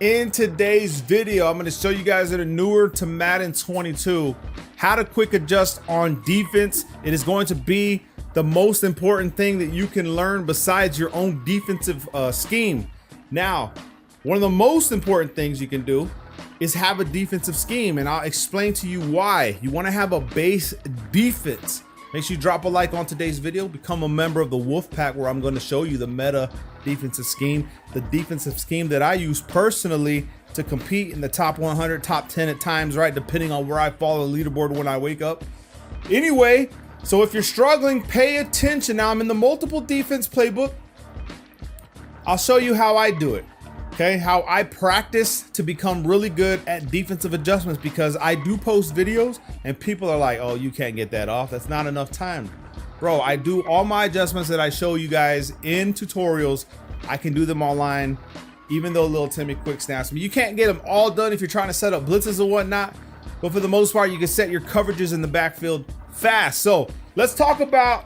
In today's video, I'm going to show you guys that are newer to Madden 22 how to quick adjust on defense. It is going to be the most important thing that you can learn besides your own defensive scheme. Now, one of the most important things you can do is have a defensive scheme, and I'll explain to you why. You want to have a base defense. Make sure you drop a like on today's video, become a member of the Wolf Pack, where I'm going to show you the meta defensive scheme, the defensive scheme that I use personally to compete in the top 100, top 10 at times, right? Depending on where I fall on the leaderboard when I wake up. Anyway, so if you're struggling, pay attention. Now I'm in the multiple defense playbook. I'll show you how I do it. Okay, how I practice to become really good at defensive adjustments, because I do post videos and people are like, oh, you can't get that off. That's not enough time. Bro, I do all my adjustments that I show you guys in tutorials. I can do them online, even though little Timmy quick snaps me. You can't get them all done if you're trying to set up blitzes or whatnot, but for the most part, you can set your coverages in the backfield fast. So let's talk about,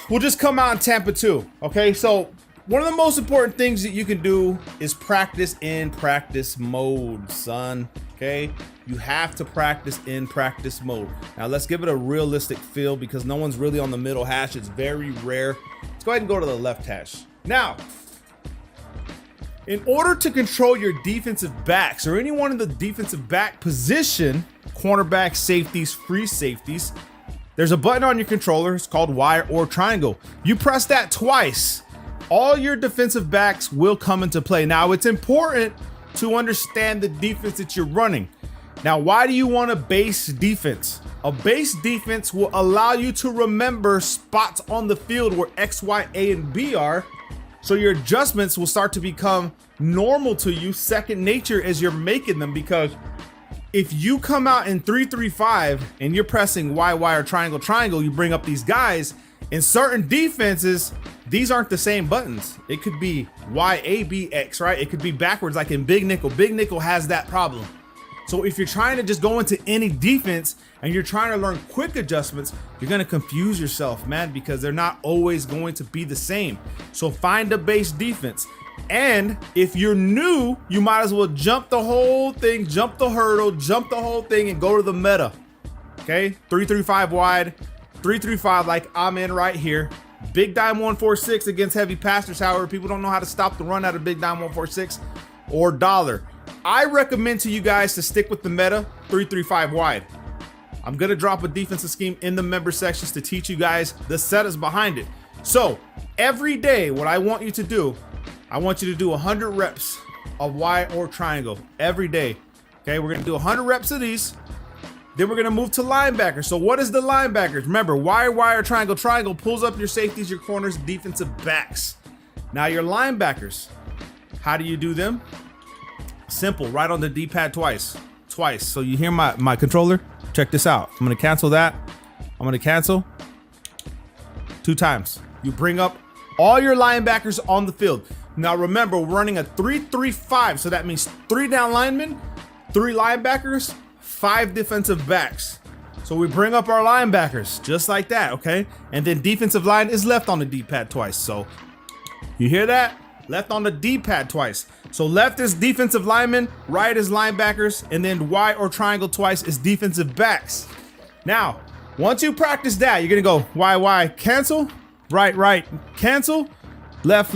we'll just come out in Tampa 2. Okay, so one of the most important things that you can do is practice in practice mode, son. Okay, you have to practice in practice mode. Now let's give it a realistic feel, because no one's really on the middle hash. It's very rare. Let's go ahead and go to the left hash. Now, in order to control your defensive backs or anyone in the defensive back position, cornerback, safeties, free safeties, there's a button on your controller. It's called Y or triangle. You press that twice, all your defensive backs will come into play. Now, it's important to understand the defense that you're running. Now, why do you want a base defense? A base defense will allow you to remember spots on the field where X, Y, A, and B are, so your adjustments will start to become normal to you, second nature as you're making them. Because if you come out in 3-3-5 and you're pressing Y, Y, or triangle, triangle, you bring up these guys. In certain defenses, these aren't the same buttons. It could be Y, A, B, X, right? It could be backwards, like in Big Nickel. Big Nickel has that problem. So if you're trying to just go into any defense and you're trying to learn quick adjustments, you're gonna confuse yourself, man, because they're not always going to be the same. So find a base defense. And if you're new, you might as well jump the whole thing, jump the hurdle, jump the whole thing, and go to the meta. Okay, 3-3-5 wide, 3-3-5 like I'm in right here. Big dime 146 against heavy passers. However, people don't know how to stop the run out of big dime 146 or dollar. I recommend to you guys to stick with the meta 3-3-5 wide. I'm gonna drop a defensive scheme in the member sections to teach you guys the setups behind it. So every day, what I want you to do, I want you to do 100 reps of Y or triangle every day. Okay, we're gonna do 100 reps of these. Then we're gonna move to linebackers. So what is the linebackers? Remember, Y, or triangle, triangle pulls up your safeties, your corners, defensive backs. Now your linebackers, how do you do them? Simple, right on the D-pad twice. So you hear my controller? Check this out. I'm gonna cancel that. I'm gonna cancel 2 times. You bring up all your linebackers on the field. Now remember, we're running a 3-3-5, so that means 3 down linemen, 3 linebackers, 5 defensive backs. So we bring up our linebackers just like that, okay? And then defensive line is left on the D-pad twice. So you hear that? Left on the D-pad twice. So left is defensive linemen, right is linebackers, and then Y or triangle twice is defensive backs. Now, once you practice that, you're gonna go Y, Y, cancel, right, cancel, left,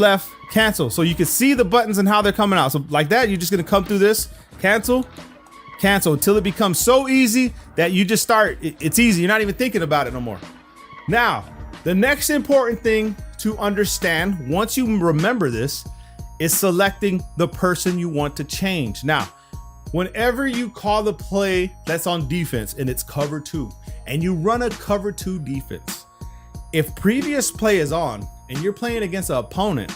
cancel. So you can see the buttons and how they're coming out. So like that, you're just gonna come through this, cancel, until it becomes so easy that you just start, it's easy. You're not even thinking about it no more. Now, the next important thing to understand, once you remember this, is selecting the person you want to change. Now, whenever you call the play that's on defense and it's cover 2, and you run a cover 2 defense, if previous play is on and you're playing against an opponent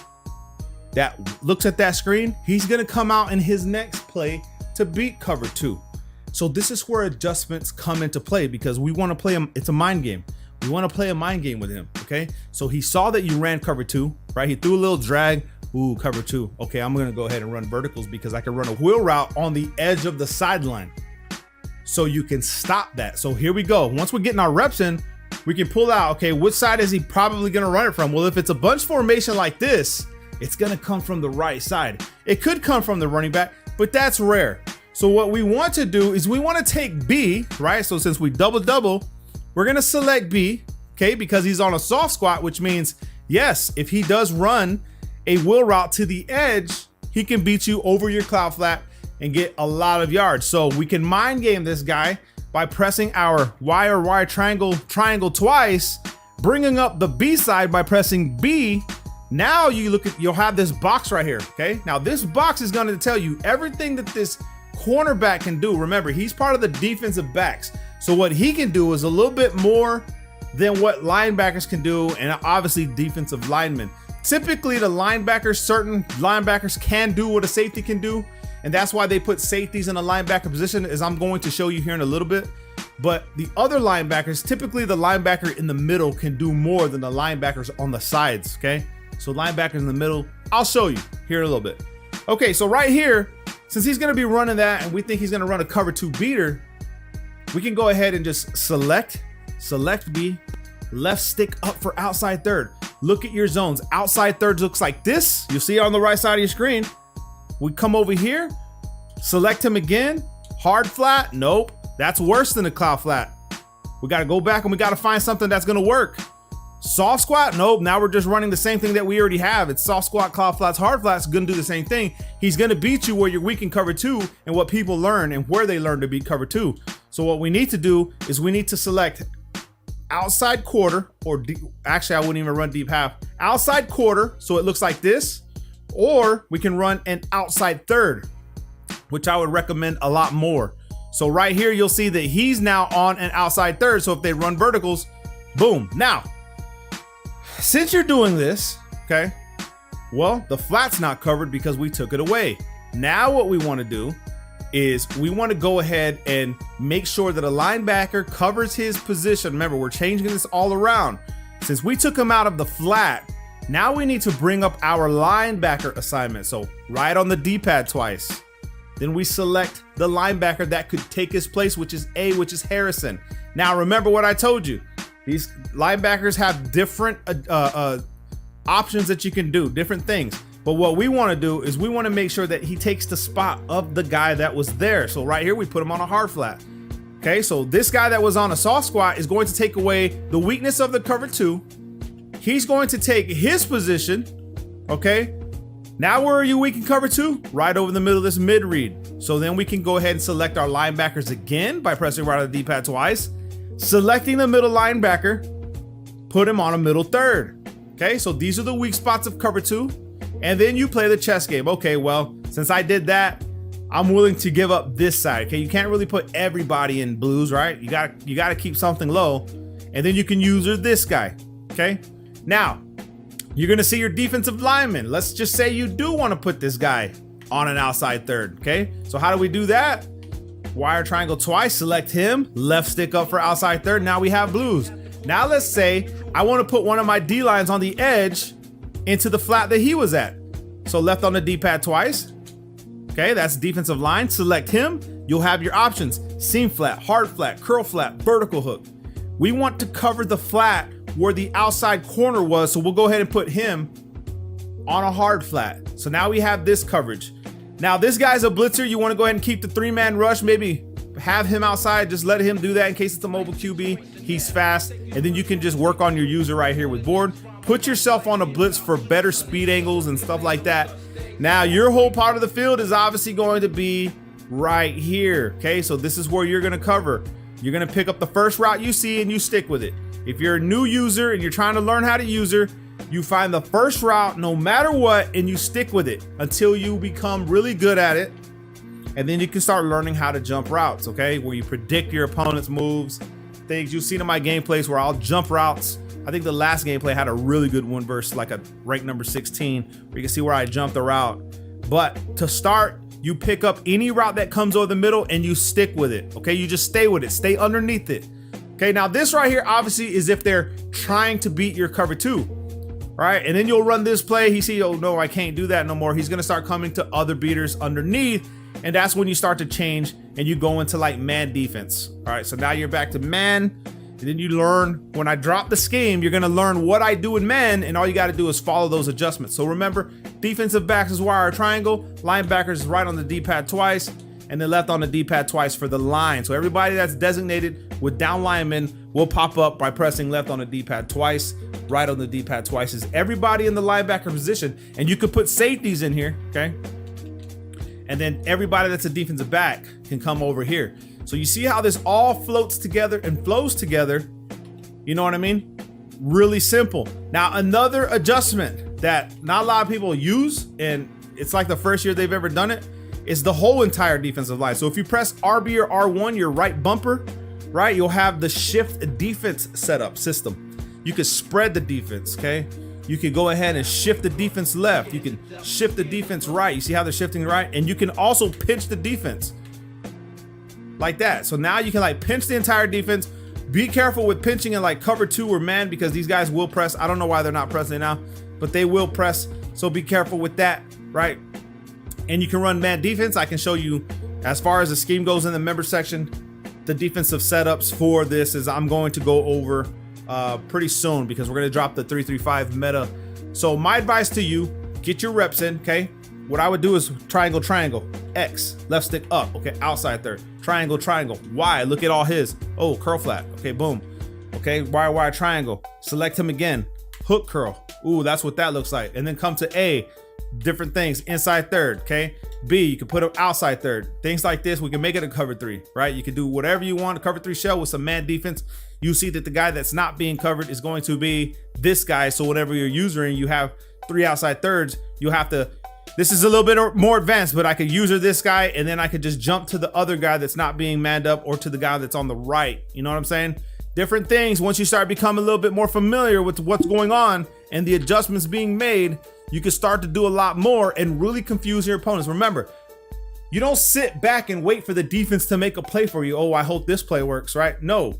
that looks at that screen, he's gonna come out in his next play to beat cover 2. So this is where adjustments come into play, because we want to play him. It's a mind game. We want to play a mind game with him. Okay, so he saw that you ran cover 2, right? He threw a little drag. Ooh, cover 2. Okay, I'm gonna go ahead and run verticals because I can run a wheel route on the edge of the sideline, so you can stop that. So here we go. Once we're getting our reps in, we can pull out, okay, which side is he probably gonna run it from? Well, if it's a bunch formation like this, it's gonna come from the right side. It could come from the running back, but that's rare. So what we want to do is we want to take B, right? So since we double, we're gonna select B, okay? Because he's on a soft squat, which means, yes, if he does run a wheel route to the edge, he can beat you over your cloud flat and get a lot of yards. So we can mind game this guy by pressing our Y or Y triangle twice, bringing up the B side by pressing B. Now you'll have this box right here, okay? Now this box is gonna tell you everything that this cornerback can do. Remember, he's part of the defensive backs. So what he can do is a little bit more than what linebackers can do, and obviously defensive linemen. Typically certain linebackers can do what a safety can do, and that's why they put safeties in a linebacker position, as I'm going to show you here in a little bit. But the other linebackers, typically the linebacker in the middle can do more than the linebackers on the sides, okay? So linebackers in the middle, I'll show you here in a little bit. Okay, so right here, since he's gonna be running that and we think he's gonna run a cover 2 beater, we can go ahead and just select B, left stick up for outside third. Look at your zones. Outside thirds looks like this. You'll see it on the right side of your screen. We come over here, select him again, hard flat, nope. That's worse than a cloud flat. We gotta go back and we gotta find something that's gonna work. Soft squat, nope, now we're just running the same thing that we already have. It's soft squat, cloud flats, hard flats, gonna do the same thing. He's gonna beat you where you're weak in cover 2 and what people learn and where they learn to beat cover 2. So what we need to do is we need to select outside quarter, or actually I wouldn't even run deep half. Outside quarter, so it looks like this, or we can run an outside third, which I would recommend a lot more. So right here, you'll see that he's now on an outside third. So if they run verticals, boom. Now, since you're doing this, okay, well, the flat's not covered because we took it away. Now what we want to do is we want to go ahead and make sure that a linebacker covers his position. Remember, we're changing this all around. Since we took him out of the flat, now we need to bring up our linebacker assignment. So right on the D-pad twice. Then we select the linebacker that could take his place, which is A, which is Harrison. Now remember what I told you. These linebackers have different options that you can do, different things. But what we want to do is we want to make sure that he takes the spot of the guy that was there. So right here, we put him on a hard flat. Okay, so this guy that was on a soft squat is going to take away the weakness of the cover 2. He's going to take his position, okay? Now where are you weak in cover 2? Right over the middle of this mid read. So then we can go ahead and select our linebackers again by pressing right on the D-pad twice. Selecting the middle linebacker, put him on a middle third. Okay, so these are the weak spots of cover 2. And then you play the chess game. Okay, well, since I did that, I'm willing to give up this side. Okay, you can't really put everybody in blues, right? You gotta keep something low. And then you can use this guy. Okay, now you're gonna see your defensive lineman. Let's just say you do want to put this guy on an outside third. Okay, so how do we do that? Wire triangle twice, select him, left stick up for outside third. Now we have blues. Now let's say I want to put one of my D lines on the edge into the flat that he was at. So left on the D-pad twice. Okay, that's defensive line. Select him. You'll have your options: seam flat, hard flat, curl flat, vertical hook. We want to cover the flat where the outside corner was, so we'll go ahead and put him on a hard flat. So now we have this coverage. Now this guy's a blitzer. You want to go ahead and keep the 3-man rush, maybe have him outside, just let him do that in case it's a mobile QB. He's fast, and then you can just work on your user right here with board. Put yourself on a blitz for better speed angles and stuff like that. Now your whole part of the field is obviously going to be right here. Okay, so this is where you're going to cover. You're going to pick up the first route you see and you stick with it. If you're a new user and you're trying to learn how to use her, you find the first route no matter what and you stick with it until you become really good at it. And then you can start learning how to jump routes, okay? Where you predict your opponent's moves, things you've seen in my gameplays where I'll jump routes. I think the last gameplay had a really good one versus like a rank number 16, where you can see where I jumped the route. But to start, you pick up any route that comes over the middle and you stick with it, okay? You just stay with it, stay underneath it. Okay, now this right here obviously is if they're trying to beat your cover 2, right? And then you'll run this play, he see, oh no, I can't do that no more. He's gonna start coming to other beaters underneath, and that's when you start to change and you go into like man defense. All right, so now you're back to man, and then you learn, when I drop the scheme, you're gonna learn what I do in man, and all you gotta do is follow those adjustments. So remember, Defensive backs is wire or triangle. Linebackers is right on the D-pad twice, and then left on the D-pad twice for the line. So everybody that's designated with down linemen will pop up by pressing left on the D-pad twice, right on the D-pad twice is everybody in the linebacker position. And you could put safeties in here, okay? And then everybody that's a defensive back can come over here. So you see how this all floats together and flows together. You know what I mean? Really simple. Now, another adjustment that not a lot of people use, and it's like the first year they've ever done it, is the whole entire defensive line. So if you press RB or R1, your right bumper, right, you'll have the shift defense setup system. You can spread the defense, okay? You can go ahead and shift the defense left. You can shift the defense right. You see how they're shifting right? And you can also pinch the defense like that. So now you can like pinch the entire defense. Be careful with pinching in like cover 2 or man, because these guys will press. I don't know why they're not pressing it now, but they will press. So be careful with that, right? And you can run man defense. I can show you as far as the scheme goes in the member section, the defensive setups for this is I'm going to go over pretty soon, because we're going to drop the 3-3-5 meta. So my advice to you, get your reps in, okay? What I would do is triangle, triangle, X, left stick up, okay, outside third, triangle, triangle, Y, look at all his, oh, curl flat, okay, boom, okay, Y, triangle, select him again, hook curl, ooh, that's what that looks like, and then come to A, different things, inside third, okay, B, you can put him outside third, things like this, we can make it a cover 3, right? You can do whatever you want, a cover 3 shell with some man defense. You see that the guy that's not being covered is going to be this guy, so whenever you're using, you have 3 outside thirds, you have to, this is a little bit more advanced, but I could user this guy, and then I could just jump to the other guy that's not being manned up, or to the guy that's on the right. You know what I'm saying? Different things. Once you start becoming a little bit more familiar with what's going on and the adjustments being made, you can start to do a lot more and really confuse your opponents. Remember, you don't sit back and wait for the defense to make a play for you. Oh, I hope this play works, right? No,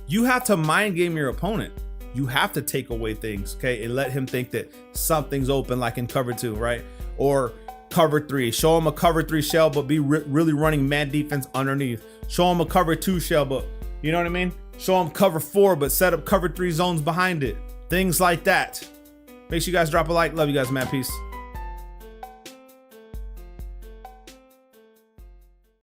you have to mind game your opponent. You have to take away things, okay, and let him think that something's open, like in cover 2, right? Or cover 3. Show him a cover 3 shell, but be really running man defense underneath. Show him a cover 2 shell, but you know what I mean? Show him cover 4, but set up cover 3 zones behind it. Things like that. Make sure you guys drop a like. Love you guys, man. Peace.